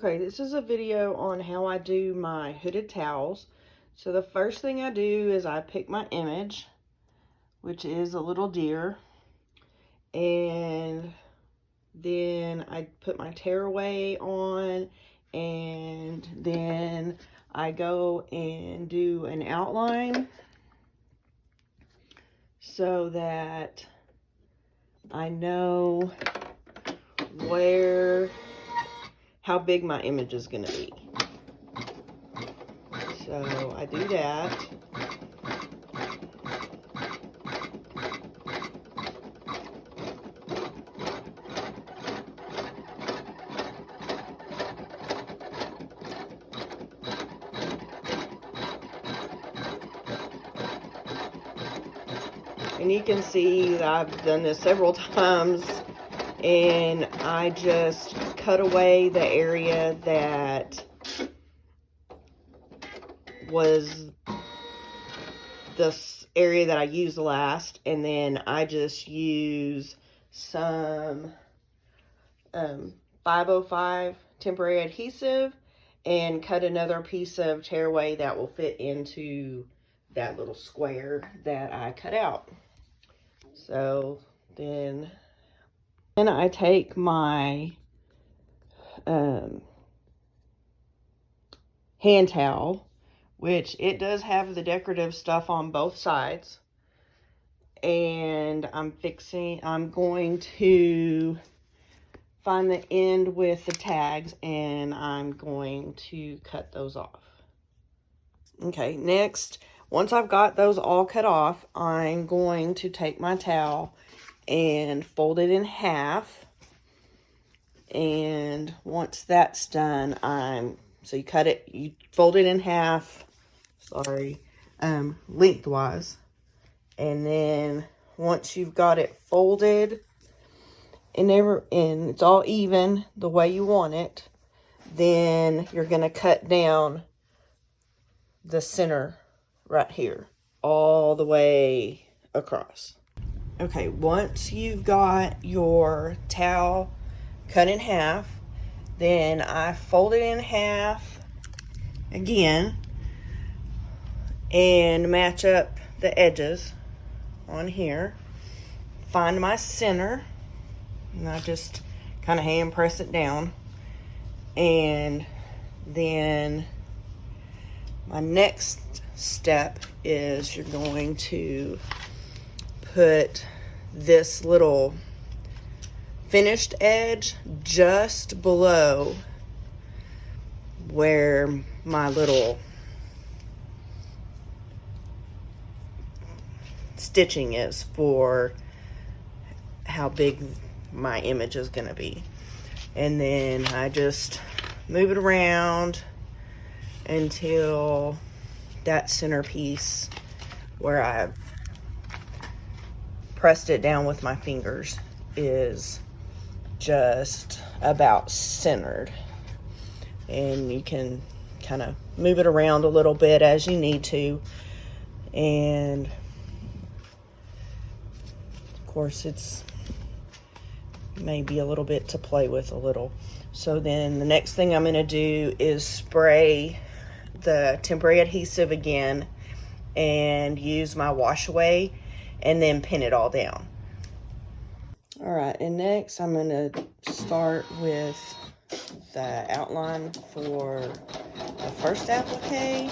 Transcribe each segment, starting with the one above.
Okay, this is a video on how I do my hooded towels. So the first thing I do is I pick my image, which is a little deer, and then I put my tearaway on, and then I go and do an outline so that I know how big my image is going to be. So I do that. And you can see that I've done this several times, and I just cut away the area that was this area that I used last, and then I just use some 505 temporary adhesive and cut another piece of tearaway that will fit into that little square that I cut out. So then I take my hand towel, which it does have the decorative stuff on both sides, and I'm going to find the end with the tags, and I'm going to cut those off. Okay, next, once I've got those all cut off, I'm going to take my towel and fold it in half. And once that's done, so you fold it in half, lengthwise. And then once you've got it folded and it's all even the way you want it, then you're going to cut down the center right here all the way across. Okay, once you've got your towel cut in half, then I fold it in half again and match up the edges on here. Find my center, and I just kind of hand press it down. And then my next step is you're going to put this little finished edge just below where my little stitching is for how big my image is going to be. And then I just move it around until that centerpiece where I've pressed it down with my fingers is just about centered. And you can kind of move it around a little bit as you need to. And of course, it's maybe a little bit to play with a little. So then the next thing I'm going to do is spray the temporary adhesive again and use my wash away and then pin it all down. All right, and next I'm going to start with the outline for the first applique.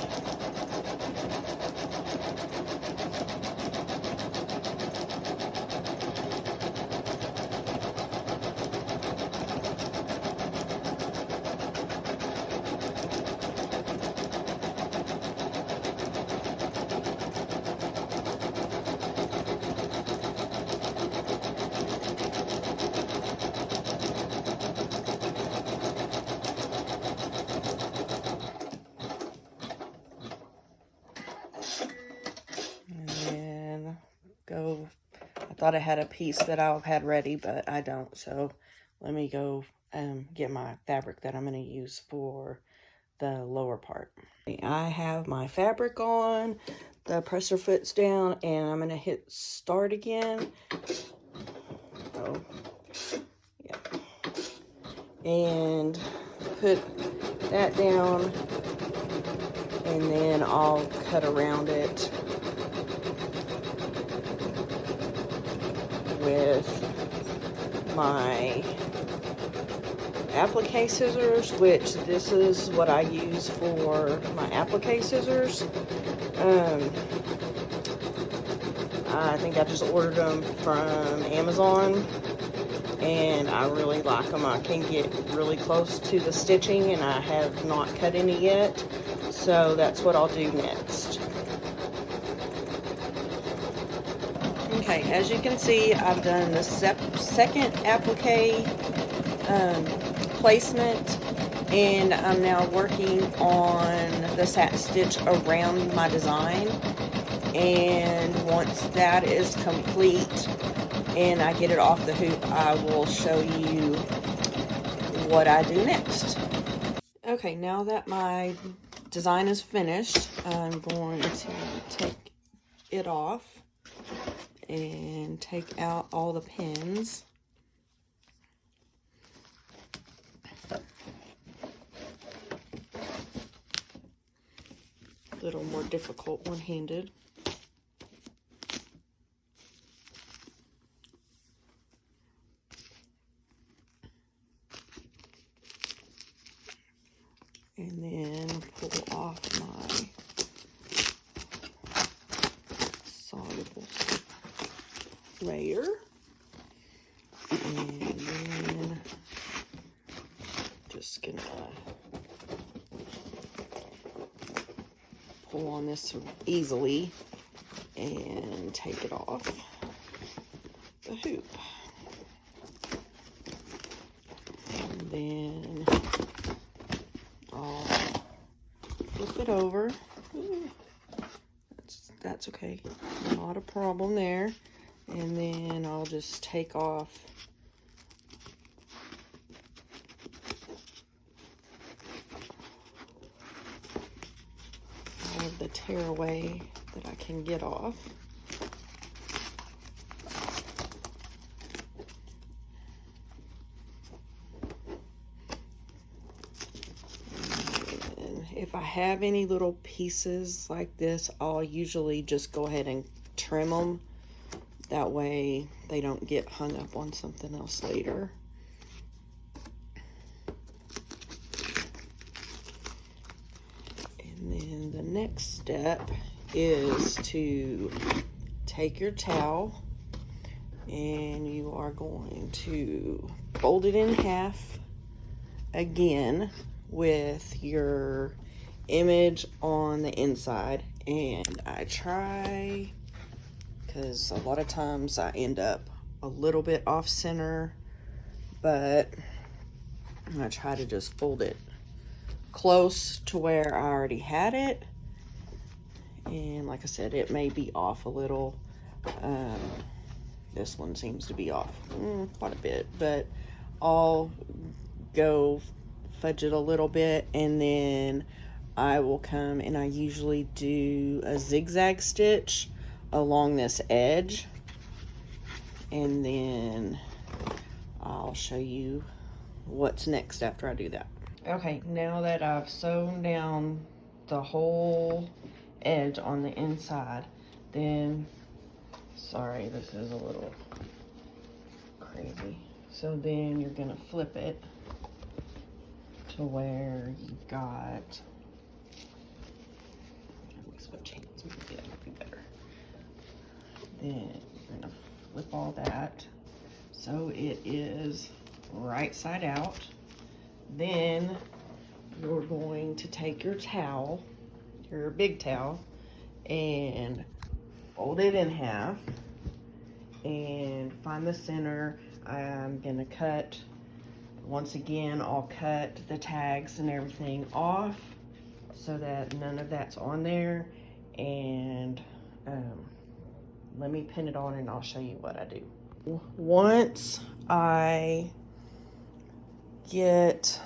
I thought I had a piece that I had ready, but I don't. So let me go get my fabric that I'm going to use for the lower part. I have my fabric on, the presser foot's down, and I'm going to hit start again. Oh, yeah. And put that down, and then I'll cut around it with my applique scissors, which this is what I use for my applique scissors. I think I just ordered them from Amazon, and I really like them. I can get really close to the stitching, and I have not cut any yet, so that's what I'll do next. Okay, as you can see, I've done the second applique placement, and I'm now working on the satin stitch around my design. And once that is complete and I get it off the hoop, I will show you what I do next. Okay, now that my design is finished, I'm going to take it off and take out all the pins. A little more difficult one-handed. And then pull off my soluble layer. And then just gonna pull on this easily and take it off the hoop. And then I'll flip it over. Ooh, that's okay, not a problem there. And then I'll just take off all of the tearaway that I can get off. If I have any little pieces like this, I'll usually just go ahead and trim them. That way they don't get hung up on something else later. And then the next step is to take your towel and you are going to fold it in half again with your image on the inside. And I try, because a lot of times I end up a little bit off center, but I try to just fold it close to where I already had it. And like I said, it may be off a little. This one seems to be off quite a bit, but I'll go fudge it a little bit, and then I will come and I usually do a zigzag stitch along this edge, and then I'll show you what's next after I do that. Okay, now that I've sewn down the whole edge on the inside, then, sorry, this is a little crazy. So then you're gonna flip it to where you've got, let me switch hands, maybe that would be better. Then you're gonna flip all that so it is right side out. Then you're going to take your towel, your big towel, and fold it in half and find the center. I'm gonna cut, once again, I'll cut the tags and everything off so that none of that's on there. And let me pin it on and I'll show you what I do. Once I get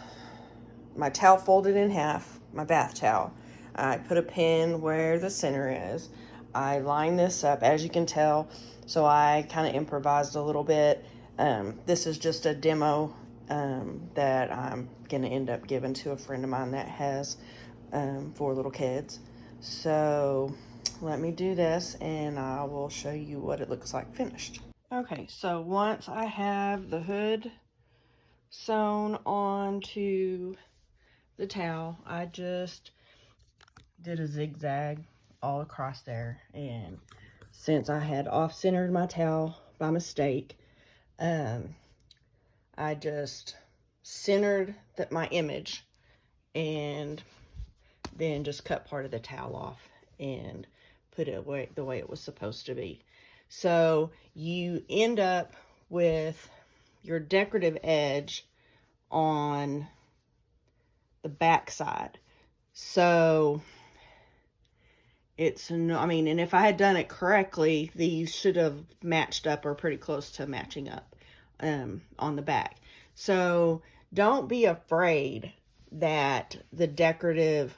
my towel folded in half, my bath towel, I put a pin where the center is. I line this up, as you can tell, so I kind of improvised a little bit. This is just a demo that I'm gonna end up giving to a friend of mine that has 4 little kids. So let me do this and I will show you what it looks like finished. Okay, so once I have the hood sewn onto the towel, I just did a zigzag all across there, and since I had off-centered my towel by mistake, I just centered my image and then just cut part of the towel off and put it away the way it was supposed to be. So you end up with your decorative edge on the back side. So it's no, I mean, and if I had done it correctly, these should have matched up or pretty close to matching up on the back. So don't be afraid that the decorative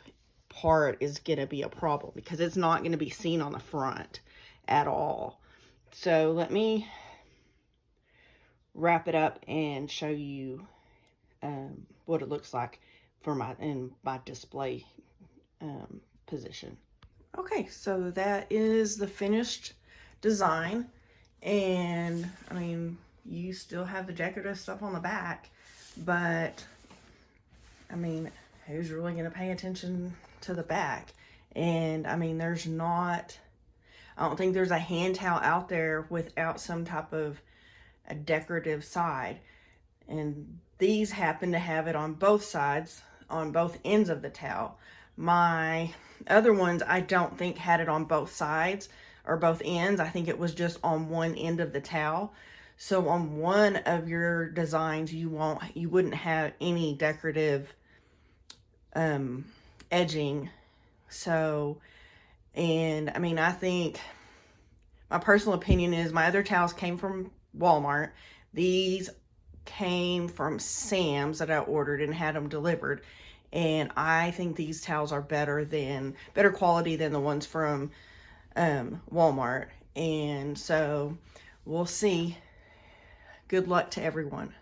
part is going to be a problem, because it's not going to be seen on the front at all. So let me wrap it up and show you what it looks like for my display position. Okay, so that is the finished design, and I mean, you still have the decorative stuff on the back, but I mean, who's really going to pay attention to the back? And I mean, I don't think there's a hand towel out there without some type of a decorative side, and these happen to have it on both sides, on both ends of the towel. My other ones, I don't think had it on both sides or both ends. I think it was just on one end of the towel. So on one of your designs, you wouldn't have any decorative edging. So, and I mean, I think my personal opinion is my other towels came from Walmart. These came from Sam's that I ordered and had them delivered. And I think these towels are better quality than the ones from Walmart. And so we'll see. Good luck to everyone.